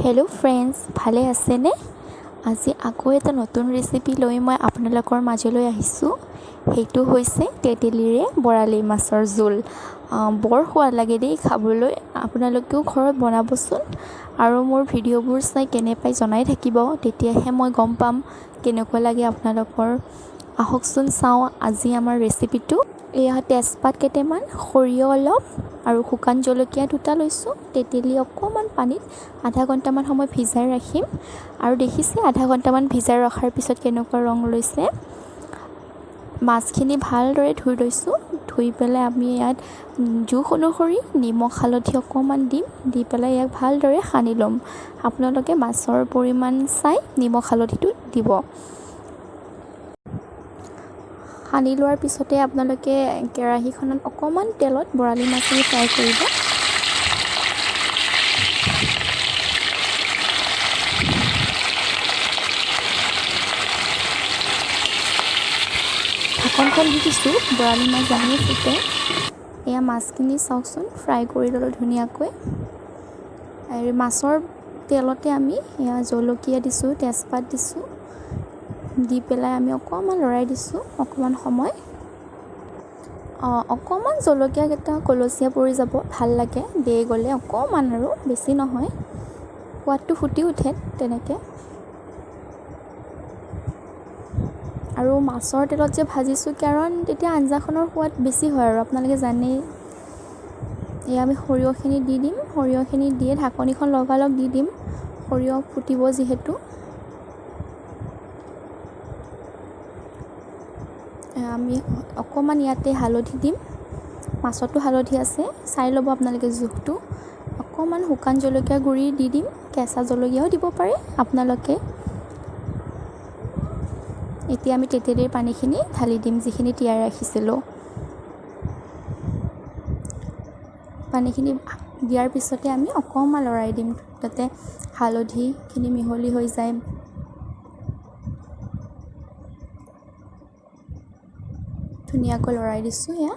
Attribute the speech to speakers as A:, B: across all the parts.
A: Hello' friends, ভালে আছেনে? আজি আকৌ এটা নতুন ৰেচিপি লৈ মই আপোনালোকৰ মাজলৈ আহিছোঁ। সেইটো হৈছে তেতেলীৰে বৰালি মাছৰ জোল। বৰ সোৱাদ লাগে দেই খাবলৈ। আপোনালোকেও ঘৰত বনাবচোন আৰু মোৰ ভিডিঅ'বোৰ চাই কেনে পাই জনাই থাকিব, তেতিয়াহে মই গম পাম কেনেকুৱা লাগে আপোনালোকৰ। আহকচোন চাওঁ আজি আমাৰ ৰেচিপিটো। এয়া তেজপাত কেইটামান, সৰিয়হ অলপ আৰু শুকান জলকীয়া দুটা লৈছোঁ। তেতেলী অকণমান পানীত আধা ঘণ্টামান সময় ভিজাই ৰাখিম আৰু দেখিছে আধা ঘণ্টামান ভিজাই ৰখাৰ পিছত কেনেকুৱা ৰং লৈছে। মাছখিনি ভালদৰে ধুই লৈছোঁ। ধুই পেলাই আমি ইয়াত জোখ অনুসৰি নিমখ হালধি অকণমান দিম, দি পেলাই ইয়াক ভালদৰে সানি ল'ম। আপোনালোকে মাছৰ পৰিমাণ চাই নিমখ হালধিটো দিব। সানি লোৱাৰ পিছতে আপোনালোকে কেৰাহীখনত অকণমান তেলত বৰালি মাছখিনি ফ্ৰাই কৰিব। ঢাকনখন দি দিছোঁ, বৰালি মাছ জানিয়ে ফুটে। এয়া মাছখিনি চাওকচোন, ফ্ৰাই কৰি ল'লোঁ ধুনীয়াকৈ। আৰু মাছৰ তেলতে আমি এয়া জলকীয়া দিছোঁ, তেজপাত দিছোঁ, দি পেলাই আমি অকণমান লৰাই দিছোঁ অকণমান সময়। অকণমান জলকীয়াকেইটা কলচীয়া পৰি যাব, ভাল লাগে দেই গ'লে অকণমান, আৰু বেছি নহয়, সোৱাদটো ফুটি উঠে তেনেকৈ। আৰু মাছৰ তেলত যে ভাজিছোঁ কাৰণ তেতিয়া আঞ্জাখনৰ সোৱাদ বেছি হয় আৰু আপোনালোকে জানেই। এয়া আমি সৰিয়হখিনি দি দিম, সৰিয়হখিনি দিয়ে ঢাকনিখন লগালগ দি দিম, সৰিয়হ ফুটিব যিহেতু। আমি অকণমান ইয়াতে হালধি দিম, মাছতো হালধি আছে, চাই ল'ব আপোনালোকে জোখটো। অকণমান শুকান জলকীয়া গুড়ি দি দিম, কেঁচা জলকীয়াও দিব পাৰে আপোনালোকে। এতিয়া আমি তেতেলীৰ পানীখিনি ঢালি দিম, যিখিনি তিয়াই ৰাখিছিলোঁ। পানীখিনি দিয়াৰ পিছতে আমি অকণমান লৰাই দিম, যাতে হালধিখিনি মিহলি হৈ যায়। ধুনীয়াকৈ লৰাই দিছোঁ এয়া।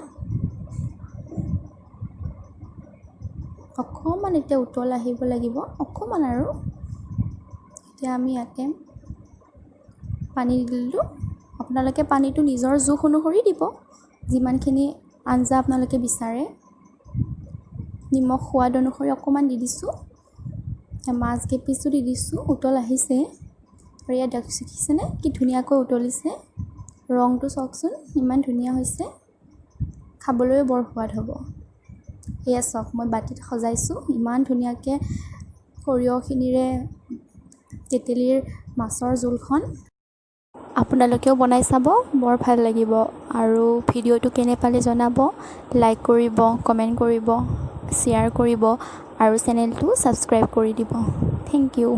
A: অকণমান এতিয়া উতল আহিব লাগিব, অকণমান আৰু। এতিয়া আমি ইয়াতে পানী দি দিলোঁ। আপোনালোকে পানীটো নিজৰ জোখ অনুসৰি দিব, যিমানখিনি আঞ্জা আপোনালোকে বিচাৰে। নিমখ সোৱাদ অনুসৰি অকণমান দি দিছোঁ। মাছ কেইপিচো দি দিছোঁ, উতল আহিছে। আৰু ইয়াত দেখিছেনে কি ধুনীয়াকৈ উতলিছে। ৰংটো চাওকচোন, ইমান ধুনীয়া হৈছে, খাবলৈও বৰ সোৱাদ হ'ব। এয়া চাওক, মই বাতিত সজাইছোঁ ইমান ধুনীয়াকৈ সৰিয়হখিনিৰে তেতেলীৰ মাছৰ জোলখন। আপোনালোকেও বনাই চাব, বৰ ভাল লাগিব। আৰু ভিডিঅ'টো কেনে পালে জনাব, লাইক কৰিব, কমেণ্ট কৰিব, শ্বেয়াৰ কৰিব আৰু চেনেলটো ছাবস্ক্ৰাইব কৰি দিব। Thank U.